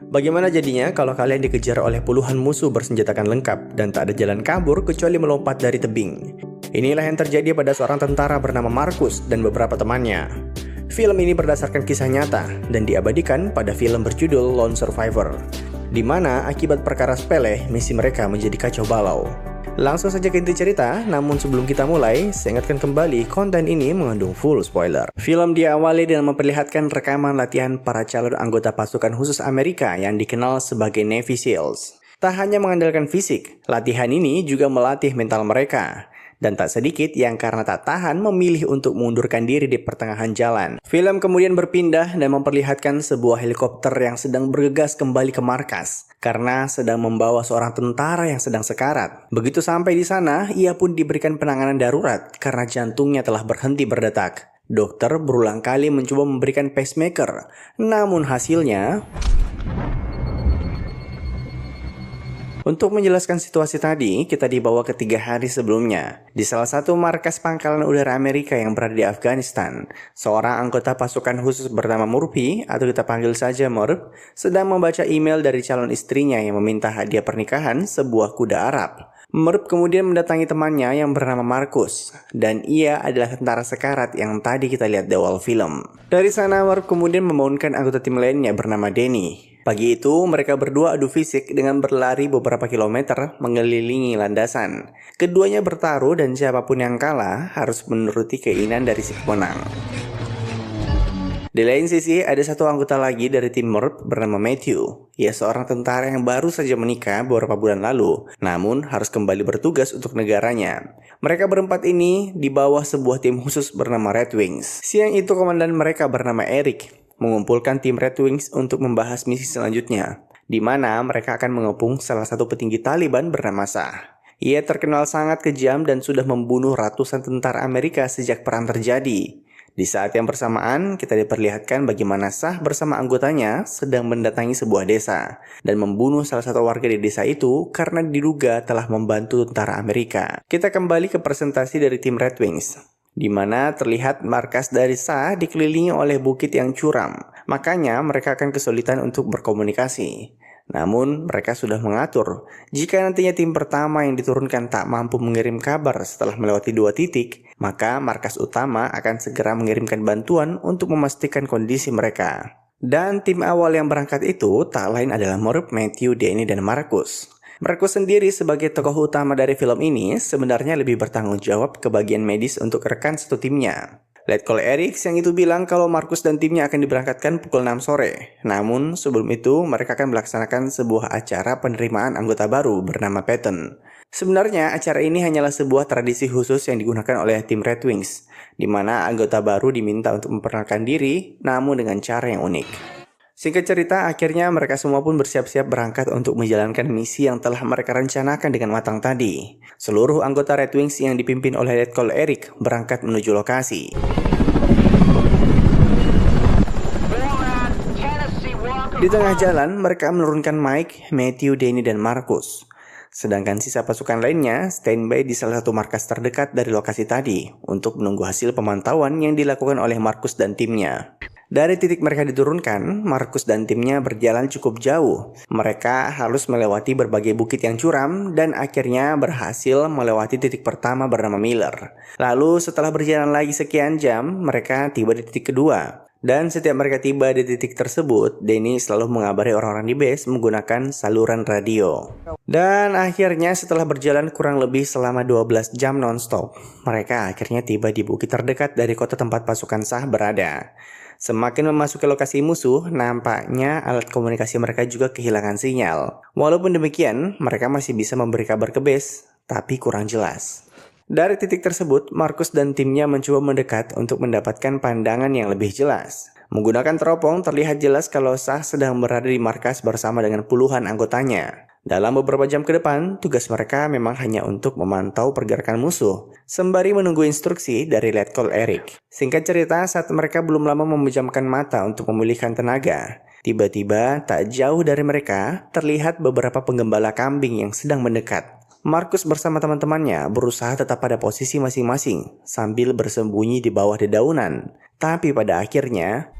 Bagaimana jadinya kalau kalian dikejar oleh puluhan musuh bersenjatakan lengkap dan tak ada jalan kabur kecuali melompat dari tebing? Inilah yang terjadi pada seorang tentara bernama Marcus dan beberapa temannya. Film ini berdasarkan kisah nyata dan diabadikan pada film berjudul Lone Survivor, di mana akibat perkara sepele misi mereka menjadi kacau balau. Langsung saja ke inti cerita, namun sebelum kita mulai, saya ingatkan kembali konten ini mengandung full spoiler. Film diawali dengan memperlihatkan rekaman latihan para calon anggota pasukan khusus Amerika yang dikenal sebagai Navy SEALs. Tak hanya mengandalkan fisik, latihan ini juga melatih mental mereka. Dan tak sedikit yang karena tak tahan memilih untuk mengundurkan diri di pertengahan jalan. Film kemudian berpindah dan memperlihatkan sebuah helikopter yang sedang bergegas kembali ke markas karena sedang membawa seorang tentara yang sedang sekarat. Begitu sampai di sana, ia pun diberikan penanganan darurat karena jantungnya telah berhenti berdetak. Dokter berulang kali mencoba memberikan pacemaker, namun hasilnya... Untuk menjelaskan situasi tadi, kita dibawa ke 3 hari sebelumnya. Di salah satu markas pangkalan udara Amerika yang berada di Afghanistan, seorang anggota pasukan khusus bernama Murphy, atau kita panggil saja Murph, sedang membaca email dari calon istrinya yang meminta hadiah pernikahan sebuah kuda Arab. Murph kemudian mendatangi temannya yang bernama Marcus, dan ia adalah tentara sekarat yang tadi kita lihat di awal film. Dari sana Murph kemudian membangunkan anggota tim lainnya bernama Danny. Pagi itu, mereka berdua adu fisik dengan berlari beberapa kilometer mengelilingi landasan. Keduanya bertaruh dan siapapun yang kalah harus menuruti keinginan dari si pemenang. Di lain sisi, ada satu anggota lagi dari tim Murph bernama Matthew. Ia seorang tentara yang baru saja menikah beberapa bulan lalu, namun harus kembali bertugas untuk negaranya. Mereka berempat ini di bawah sebuah tim khusus bernama Red Wings. Siang itu komandan mereka bernama Eric mengumpulkan tim Red Wings untuk membahas misi selanjutnya, di mana mereka akan mengepung salah satu petinggi Taliban bernama Shah. Ia terkenal sangat kejam dan sudah membunuh ratusan tentara Amerika sejak perang terjadi. Di saat yang bersamaan, kita diperlihatkan bagaimana Shah bersama anggotanya sedang mendatangi sebuah desa dan membunuh salah satu warga di desa itu karena diduga telah membantu tentara Amerika. Kita kembali ke presentasi dari tim Red Wings, di mana terlihat markas dari Shah dikelilingi oleh bukit yang curam. Makanya mereka akan kesulitan untuk berkomunikasi. Namun mereka sudah mengatur, jika nantinya tim pertama yang diturunkan tak mampu mengirim kabar setelah melewati 2 titik, maka markas utama akan segera mengirimkan bantuan untuk memastikan kondisi mereka. Dan tim awal yang berangkat itu tak lain adalah Murph, Matthew, Danny, dan Marcus. Marcus sendiri sebagai tokoh utama dari film ini sebenarnya lebih bertanggung jawab ke bagian medis untuk rekan satu timnya. Letkol Eric yang itu bilang kalau Marcus dan timnya akan diberangkatkan pukul 6 sore. Namun sebelum itu mereka akan melaksanakan sebuah acara penerimaan anggota baru bernama Patton. Sebenarnya acara ini hanyalah sebuah tradisi khusus yang digunakan oleh tim Red Wings, di mana anggota baru diminta untuk memperkenalkan diri namun dengan cara yang unik. Singkat cerita, akhirnya mereka semua pun bersiap-siap berangkat untuk menjalankan misi yang telah mereka rencanakan dengan matang tadi. Seluruh anggota Red Wings yang dipimpin oleh Letkol Eric berangkat menuju lokasi. Di tengah jalan, mereka menurunkan Mike, Matthew, Danny, dan Marcus. Sedangkan sisa pasukan lainnya standby di salah satu markas terdekat dari lokasi tadi untuk menunggu hasil pemantauan yang dilakukan oleh Marcus dan timnya. Dari titik mereka diturunkan, Marcus dan timnya berjalan cukup jauh. Mereka harus melewati berbagai bukit yang curam dan akhirnya berhasil melewati titik pertama bernama Miller. Lalu setelah berjalan lagi sekian jam, mereka tiba di titik kedua. Dan setiap mereka tiba di titik tersebut, Danny selalu mengabari orang-orang di base menggunakan saluran radio. Dan akhirnya setelah berjalan kurang lebih selama 12 jam non-stop, mereka akhirnya tiba di bukit terdekat dari kota tempat pasukan Shah berada. Semakin memasuki lokasi musuh, nampaknya alat komunikasi mereka juga kehilangan sinyal. Walaupun demikian, mereka masih bisa memberi kabar ke base, tapi kurang jelas. Dari titik tersebut, Marcus dan timnya mencoba mendekat untuk mendapatkan pandangan yang lebih jelas. Menggunakan teropong, terlihat jelas kalau Shah sedang berada di markas bersama dengan puluhan anggotanya. Dalam beberapa jam ke depan, tugas mereka memang hanya untuk memantau pergerakan musuh, sembari menunggu instruksi dari Letkol Eric. Singkat cerita, saat mereka belum lama memejamkan mata untuk memulihkan tenaga, tiba-tiba tak jauh dari mereka terlihat beberapa penggembala kambing yang sedang mendekat. Marcus bersama teman-temannya berusaha tetap pada posisi masing-masing sambil bersembunyi di bawah dedaunan. Tapi pada akhirnya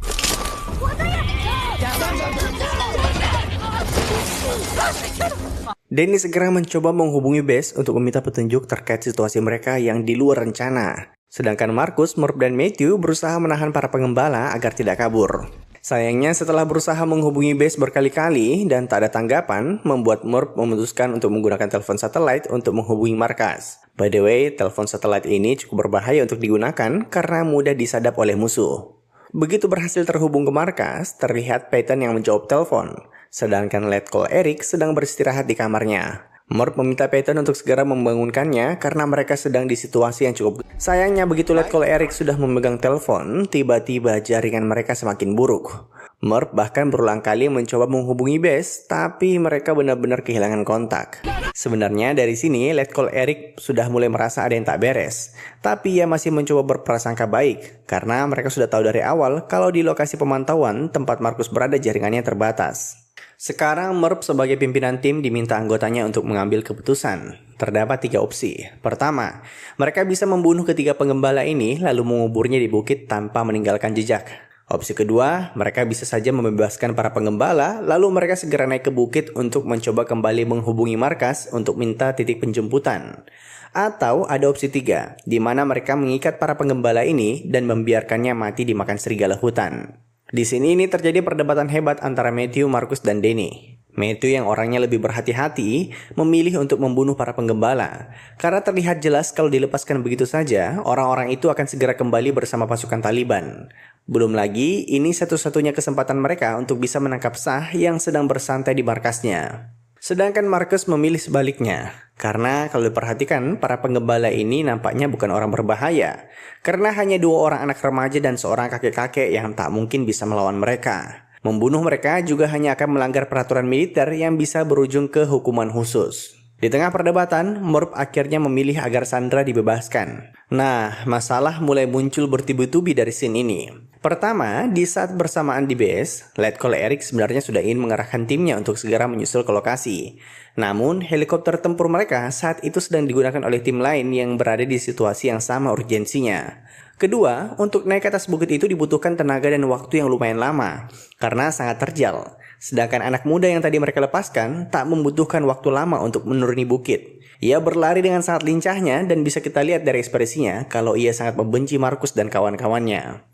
Denny segera mencoba menghubungi Bess untuk meminta petunjuk terkait situasi mereka yang di luar rencana. Sedangkan Marcus, Murph, dan Matthew berusaha menahan para pengembala agar tidak kabur. Sayangnya setelah berusaha menghubungi Bess berkali-kali dan tak ada tanggapan, membuat Murph memutuskan untuk menggunakan telepon satelit untuk menghubungi markas. By the way, telepon satelit ini cukup berbahaya untuk digunakan karena mudah disadap oleh musuh. Begitu berhasil terhubung ke markas, terlihat Peyton yang menjawab telepon. Sedangkan Letkol Eric sedang beristirahat di kamarnya. Murph meminta Peyton untuk segera membangunkannya karena mereka sedang di situasi yang cukup. Sayangnya begitu Letkol Eric sudah memegang telepon, tiba-tiba jaringan mereka semakin buruk. Murph bahkan berulang kali mencoba menghubungi Bess, tapi mereka benar-benar kehilangan kontak. Sebenarnya dari sini Letkol Eric sudah mulai merasa ada yang tak beres. Tapi ia masih mencoba berprasangka baik, karena mereka sudah tahu dari awal kalau di lokasi pemantauan tempat Marcus berada jaringannya terbatas. Sekarang Murph sebagai pimpinan tim diminta anggotanya untuk mengambil keputusan. Terdapat 3 opsi. Pertama, mereka bisa membunuh ketiga penggembala ini lalu menguburnya di bukit tanpa meninggalkan jejak. Opsi kedua, mereka bisa saja membebaskan para penggembala lalu mereka segera naik ke bukit untuk mencoba kembali menghubungi markas untuk minta titik penjemputan. Atau ada opsi 3, di mana mereka mengikat para penggembala ini dan membiarkannya mati dimakan serigala hutan. Di sini ini terjadi perdebatan hebat antara Matthew, Marcus, dan Denny. Matthew yang orangnya lebih berhati-hati memilih untuk membunuh para penggembala karena terlihat jelas kalau dilepaskan begitu saja orang-orang itu akan segera kembali bersama pasukan Taliban. Belum lagi ini satu-satunya kesempatan mereka untuk bisa menangkap Shah yang sedang bersantai di markasnya. Sedangkan Marcus memilih sebaliknya, karena kalau diperhatikan para penggembala ini nampaknya bukan orang berbahaya, karena hanya 2 orang anak remaja dan seorang kakek-kakek yang tak mungkin bisa melawan mereka. Membunuh mereka juga hanya akan melanggar peraturan militer yang bisa berujung ke hukuman khusus. Di tengah perdebatan, Murph akhirnya memilih agar Sandra dibebaskan. Nah, masalah mulai muncul bertubi-tubi dari scene ini. Pertama, di saat bersamaan di base, Letkol Eric sebenarnya sudah ingin mengerahkan timnya untuk segera menyusul ke lokasi. Namun, helikopter tempur mereka saat itu sedang digunakan oleh tim lain yang berada di situasi yang sama urgensinya. Kedua, untuk naik ke atas bukit itu dibutuhkan tenaga dan waktu yang lumayan lama, karena sangat terjal. Sedangkan anak muda yang tadi mereka lepaskan tak membutuhkan waktu lama untuk menuruni bukit. Ia berlari dengan sangat lincahnya dan bisa kita lihat dari ekspresinya kalau ia sangat membenci Marcus dan kawan-kawannya.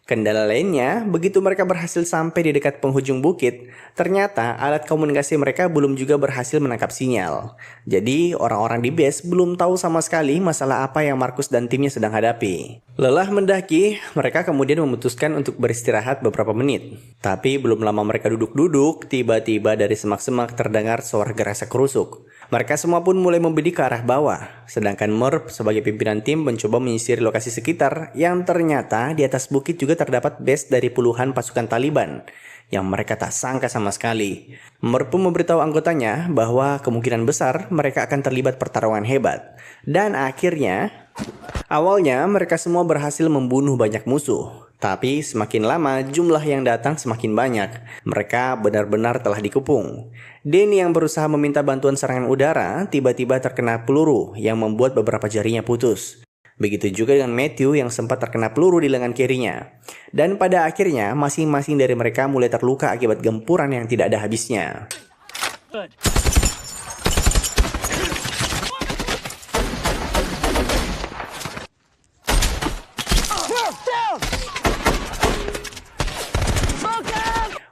Kendala lainnya, begitu mereka berhasil sampai di dekat penghujung bukit, ternyata alat komunikasi mereka belum juga berhasil menangkap sinyal. Jadi orang-orang di base belum tahu sama sekali masalah apa yang Marcus dan timnya sedang hadapi. Lelah mendaki, mereka kemudian memutuskan untuk beristirahat beberapa menit. Tapi belum lama mereka duduk-duduk, tiba-tiba dari semak-semak terdengar suara gerasa kerusuk. Mereka semua pun mulai membidik ke arah bawah, sedangkan Murph sebagai pimpinan tim mencoba menyisir lokasi sekitar yang ternyata di atas bukit juga terdapat base dari puluhan pasukan Taliban yang mereka tak sangka sama sekali. Murph pun memberitahu anggotanya bahwa kemungkinan besar mereka akan terlibat pertarungan hebat. Dan akhirnya, awalnya mereka semua berhasil membunuh banyak musuh. Tapi semakin lama jumlah yang datang semakin banyak. Mereka benar-benar telah dikepung. Denny yang berusaha meminta bantuan serangan udara tiba-tiba terkena peluru yang membuat beberapa jarinya putus. Begitu juga dengan Matthew yang sempat terkena peluru di lengan kirinya. Dan pada akhirnya masing-masing dari mereka mulai terluka akibat gempuran yang tidak ada habisnya.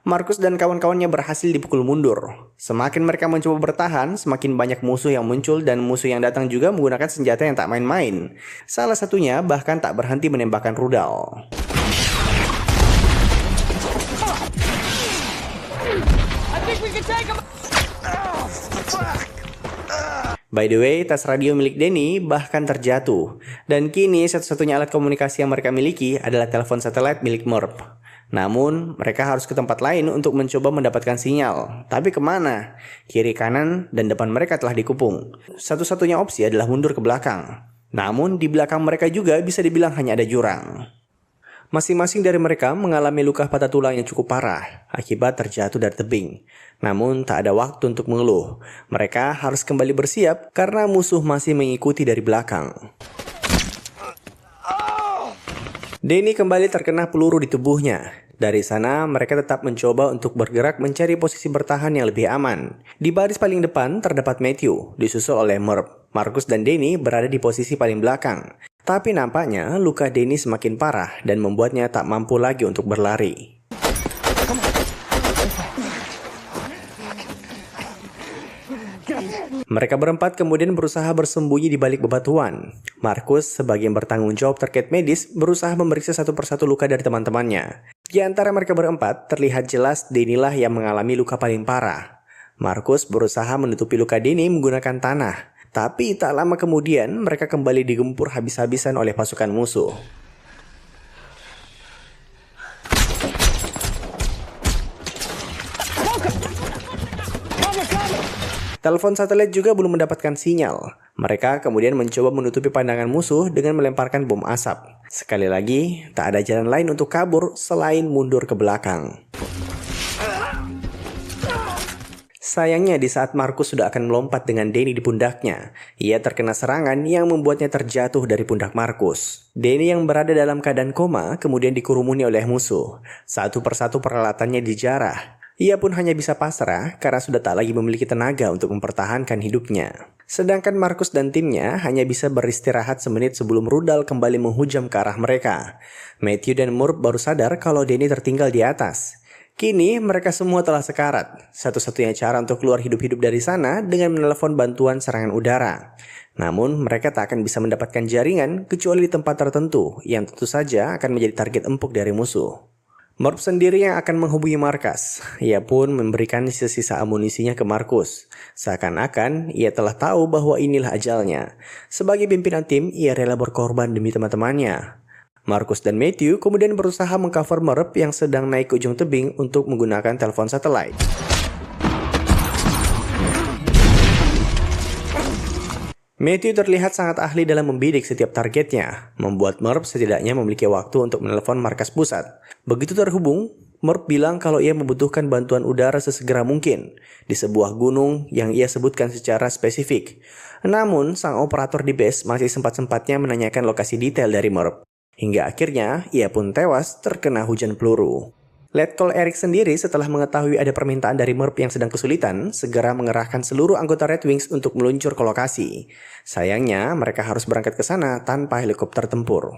Marcus dan kawan-kawannya berhasil dipukul mundur. Semakin mereka mencoba bertahan, semakin banyak musuh yang muncul dan musuh yang datang juga menggunakan senjata yang tak main-main. Salah satunya bahkan tak berhenti menembakkan rudal. By the way, tas radio milik Denny bahkan terjatuh. Dan kini satu-satunya alat komunikasi yang mereka miliki adalah telepon satelit milik Murph. Namun, mereka harus ke tempat lain untuk mencoba mendapatkan sinyal. Tapi kemana? Kiri, kanan, dan depan mereka telah dikepung. Satu-satunya opsi adalah mundur ke belakang. Namun, di belakang mereka juga bisa dibilang hanya ada jurang. Masing-masing dari mereka mengalami luka patah tulang yang cukup parah akibat terjatuh dari tebing. Namun, tak ada waktu untuk mengeluh. Mereka harus kembali bersiap karena musuh masih mengikuti dari belakang. Denny kembali terkena peluru di tubuhnya. Dari sana, mereka tetap mencoba untuk bergerak mencari posisi bertahan yang lebih aman. Di baris paling depan terdapat Matthew, disusul oleh Murph. Marcus dan Danny berada di posisi paling belakang. Tapi nampaknya luka Danny semakin parah dan membuatnya tak mampu lagi untuk berlari. Mereka berempat kemudian berusaha bersembunyi di balik bebatuan. Marcus, sebagai yang bertanggung jawab terkait medis, berusaha memeriksa satu persatu luka dari teman-temannya. Di antara mereka berempat, terlihat jelas Danny lah yang mengalami luka paling parah. Marcus berusaha menutupi luka Danny menggunakan tanah. Tapi tak lama kemudian, mereka kembali digempur habis-habisan oleh pasukan musuh. Telepon satelit juga belum mendapatkan sinyal. Mereka kemudian mencoba menutupi pandangan musuh dengan melemparkan bom asap. Sekali lagi, tak ada jalan lain untuk kabur selain mundur ke belakang. Sayangnya di saat Marcus sudah akan melompat dengan Danny di pundaknya, ia terkena serangan yang membuatnya terjatuh dari pundak Marcus. Danny yang berada dalam keadaan koma kemudian dikerumuni oleh musuh. Satu persatu peralatannya dijarah. Ia pun hanya bisa pasrah karena sudah tak lagi memiliki tenaga untuk mempertahankan hidupnya. Sedangkan Marcus dan timnya hanya bisa beristirahat semenit sebelum rudal kembali menghujam ke arah mereka. Matthew dan Murph baru sadar kalau Danny tertinggal di atas. Kini mereka semua telah sekarat. Satu-satunya cara untuk keluar hidup-hidup dari sana dengan menelepon bantuan serangan udara. Namun mereka tak akan bisa mendapatkan jaringan kecuali di tempat tertentu yang tentu saja akan menjadi target empuk dari musuh. Murph sendiri yang akan menghubungi markas. Ia pun memberikan sisa-sisa amunisinya ke Marcus. Seakan-akan ia telah tahu bahwa inilah ajalnya. Sebagai pimpinan tim, ia rela berkorban demi teman-temannya. Marcus dan Matthew kemudian berusaha mengcover Murph yang sedang naik ke ujung tebing untuk menggunakan telepon satelit. Matthew terlihat sangat ahli dalam membidik setiap targetnya, membuat Murph setidaknya memiliki waktu untuk menelepon markas pusat. Begitu terhubung, Murph bilang kalau ia membutuhkan bantuan udara sesegera mungkin di sebuah gunung yang ia sebutkan secara spesifik. Namun, sang operator di base masih sempat-sempatnya menanyakan lokasi detail dari Murph. Hingga akhirnya, ia pun tewas terkena hujan peluru. Letkol Eric sendiri setelah mengetahui ada permintaan dari Murph yang sedang kesulitan, segera mengerahkan seluruh anggota Red Wings untuk meluncur ke lokasi. Sayangnya, mereka harus berangkat ke sana tanpa helikopter tempur.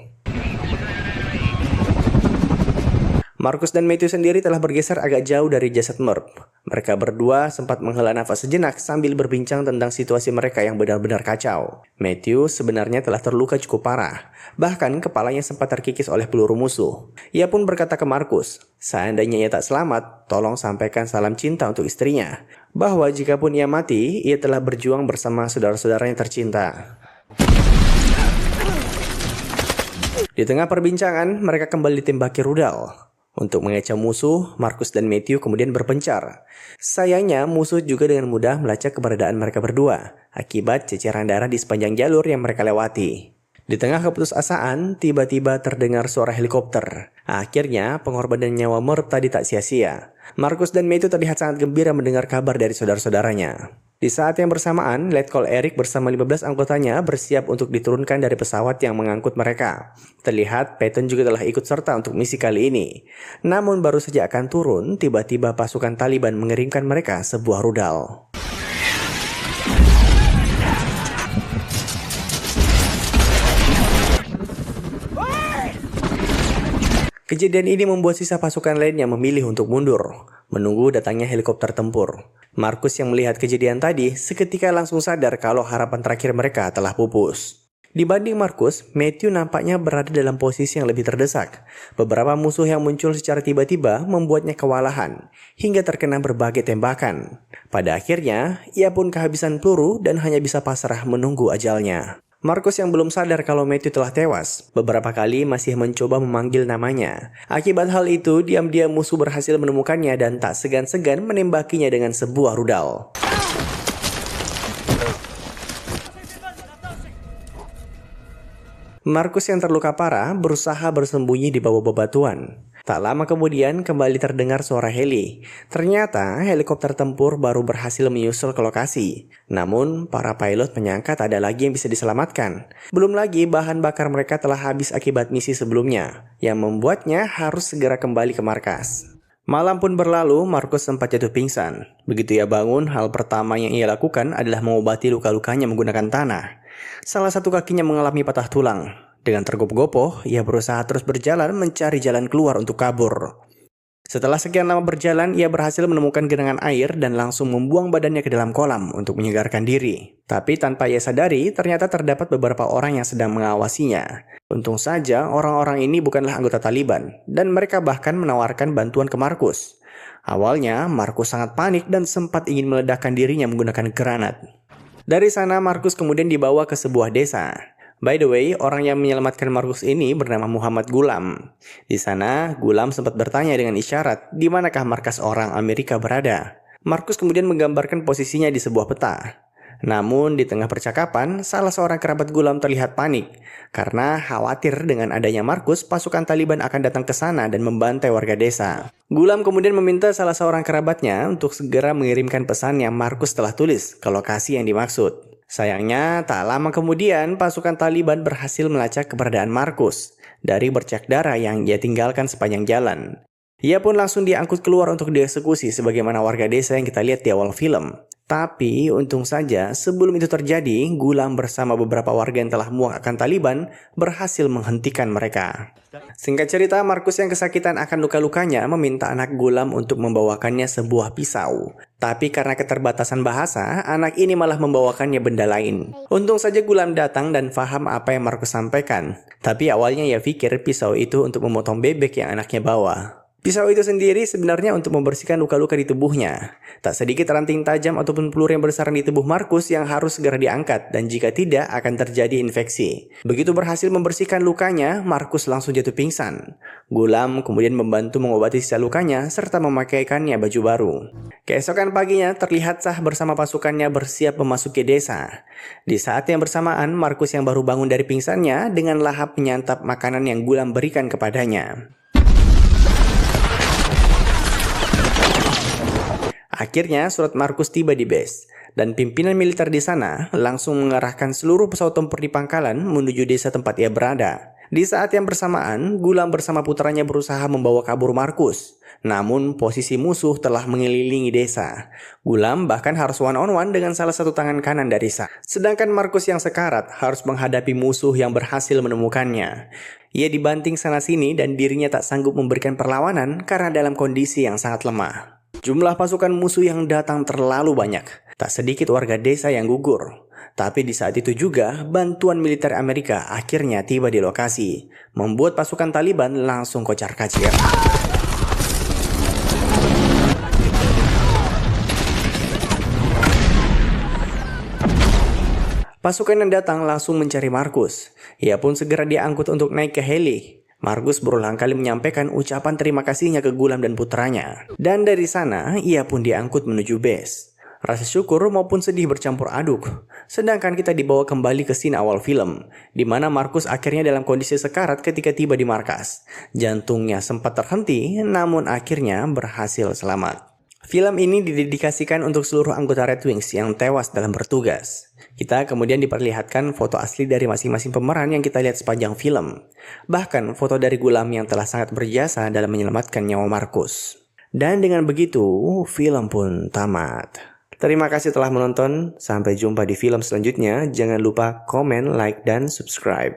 Marcus dan Matthew sendiri telah bergeser agak jauh dari jasad Murph. Mereka berdua sempat menghela nafas sejenak sambil berbincang tentang situasi mereka yang benar-benar kacau. Matthew sebenarnya telah terluka cukup parah. Bahkan kepalanya sempat terkikis oleh peluru musuh. Ia pun berkata ke Marcus, seandainya ia tak selamat, tolong sampaikan salam cinta untuk istrinya. Bahwa jikapun ia mati, ia telah berjuang bersama saudara-saudaranya tercinta. Di tengah perbincangan, mereka kembali ditembaki rudal. Untuk mengecoh musuh, Marcus dan Matthew kemudian berpencar. Sayangnya, musuh juga dengan mudah melacak keberadaan mereka berdua, akibat ceceran darah di sepanjang jalur yang mereka lewati. Di tengah keputusasaan, tiba-tiba terdengar suara helikopter. Akhirnya, pengorbanan nyawa Murph tadi tak sia-sia. Marcus dan Matthew terlihat sangat gembira mendengar kabar dari saudara-saudaranya. Di saat yang bersamaan, Letkol Eric bersama 15 anggotanya bersiap untuk diturunkan dari pesawat yang mengangkut mereka. Terlihat Patton juga telah ikut serta untuk misi kali ini. Namun baru saja akan turun, tiba-tiba pasukan Taliban mengirimkan mereka sebuah rudal. Kejadian ini membuat sisa pasukan lainnya memilih untuk mundur, menunggu datangnya helikopter tempur. Marcus yang melihat kejadian tadi seketika langsung sadar kalau harapan terakhir mereka telah pupus. Dibanding Marcus, Matthew nampaknya berada dalam posisi yang lebih terdesak. Beberapa musuh yang muncul secara tiba-tiba membuatnya kewalahan, hingga terkena berbagai tembakan. Pada akhirnya, ia pun kehabisan peluru dan hanya bisa pasrah menunggu ajalnya. Marcus yang belum sadar kalau Matthew telah tewas, beberapa kali masih mencoba memanggil namanya. Akibat hal itu, diam-diam musuh berhasil menemukannya dan tak segan-segan menembakinya dengan sebuah rudal. Marcus yang terluka parah berusaha bersembunyi di bawah bebatuan. Tak lama kemudian kembali terdengar suara heli. Ternyata helikopter tempur baru berhasil menyusul ke lokasi. Namun para pilot menyangka tak ada lagi yang bisa diselamatkan. Belum lagi bahan bakar mereka telah habis akibat misi sebelumnya, yang membuatnya harus segera kembali ke markas. Malam pun berlalu, Markus sempat jatuh pingsan. Begitu ia bangun, hal pertama yang ia lakukan adalah mengobati luka-lukanya menggunakan tanah. Salah satu kakinya mengalami patah tulang. Dengan tergopoh-gopoh, ia berusaha terus berjalan mencari jalan keluar untuk kabur. Setelah sekian lama berjalan, ia berhasil menemukan genangan air dan langsung membuang badannya ke dalam kolam untuk menyegarkan diri. Tapi tanpa ia sadari, ternyata terdapat beberapa orang yang sedang mengawasinya. Untung saja orang-orang ini bukanlah anggota Taliban, dan mereka bahkan menawarkan bantuan ke Markus. Awalnya, Markus sangat panik dan sempat ingin meledakkan dirinya menggunakan granat. Dari sana, Markus kemudian dibawa ke sebuah desa. By the way, orang yang menyelamatkan Markus ini bernama Muhammad Gulam. Di sana, Gulam sempat bertanya dengan isyarat di manakah markas orang Amerika berada. Markus kemudian menggambarkan posisinya di sebuah peta. Namun, di tengah percakapan, salah seorang kerabat Gulam terlihat panik karena khawatir dengan adanya Markus, pasukan Taliban akan datang ke sana dan membantai warga desa. Gulam kemudian meminta salah seorang kerabatnya untuk segera mengirimkan pesan yang Markus telah tulis ke lokasi yang dimaksud. Sayangnya, tak lama kemudian pasukan Taliban berhasil melacak keberadaan Markus dari bercak darah yang ia tinggalkan sepanjang jalan. Ia pun langsung diangkut keluar untuk dieksekusi sebagaimana warga desa yang kita lihat di awal film. Tapi untung saja sebelum itu terjadi, Gulam bersama beberapa warga yang telah muak akan Taliban berhasil menghentikan mereka. Singkat cerita, Markus yang kesakitan akan luka-lukanya meminta anak Gulam untuk membawakannya sebuah pisau. Tapi karena keterbatasan bahasa, anak ini malah membawakannya benda lain. Untung saja Gulam datang dan paham apa yang Markus sampaikan. Tapi awalnya ia pikir pisau itu untuk memotong bebek yang anaknya bawa. Pisau itu sendiri sebenarnya untuk membersihkan luka-luka di tubuhnya. Tak sedikit ranting tajam ataupun peluru yang bersarang di tubuh Markus yang harus segera diangkat dan jika tidak akan terjadi infeksi. Begitu berhasil membersihkan lukanya, Markus langsung jatuh pingsan. Gulam kemudian membantu mengobati sisa lukanya serta memakaikannya baju baru. Keesokan paginya terlihat Shah bersama pasukannya bersiap memasuki desa. Di saat yang bersamaan, Markus yang baru bangun dari pingsannya dengan lahap menyantap makanan yang Gulam berikan kepadanya. Akhirnya surat Markus tiba di base, dan pimpinan militer di sana langsung mengarahkan seluruh pesawat tempur di pangkalan menuju desa tempat ia berada. Di saat yang bersamaan, Gulam bersama putranya berusaha membawa kabur Markus. Namun posisi musuh telah mengelilingi desa. Gulam bahkan harus one-on-one dengan salah satu tangan kanan dari Shah. Sedangkan Markus yang sekarat harus menghadapi musuh yang berhasil menemukannya. Ia dibanting sana-sini dan dirinya tak sanggup memberikan perlawanan karena dalam kondisi yang sangat lemah. Jumlah pasukan musuh yang datang terlalu banyak. Tak sedikit warga desa yang gugur. Tapi di saat itu juga, bantuan militer Amerika akhirnya tiba di lokasi. Membuat pasukan Taliban langsung kocar-kacir. Pasukan yang datang langsung mencari Markus. Ia pun segera diangkut untuk naik ke heli. Markus berulang kali menyampaikan ucapan terima kasihnya ke Gulam dan putranya. Dan dari sana, ia pun diangkut menuju base. Rasa syukur maupun sedih bercampur aduk. Sedangkan kita dibawa kembali ke scene awal film, di mana Markus akhirnya dalam kondisi sekarat ketika tiba di markas. Jantungnya sempat terhenti, namun akhirnya berhasil selamat. Film ini didedikasikan untuk seluruh anggota Red Wings yang tewas dalam bertugas. Kita kemudian diperlihatkan foto asli dari masing-masing pemeran yang kita lihat sepanjang film. Bahkan foto dari Gulam yang telah sangat berjasa dalam menyelamatkan nyawa Markus. Dan dengan begitu, film pun tamat. Terima kasih telah menonton. Sampai jumpa di film selanjutnya. Jangan lupa komen, like, dan subscribe.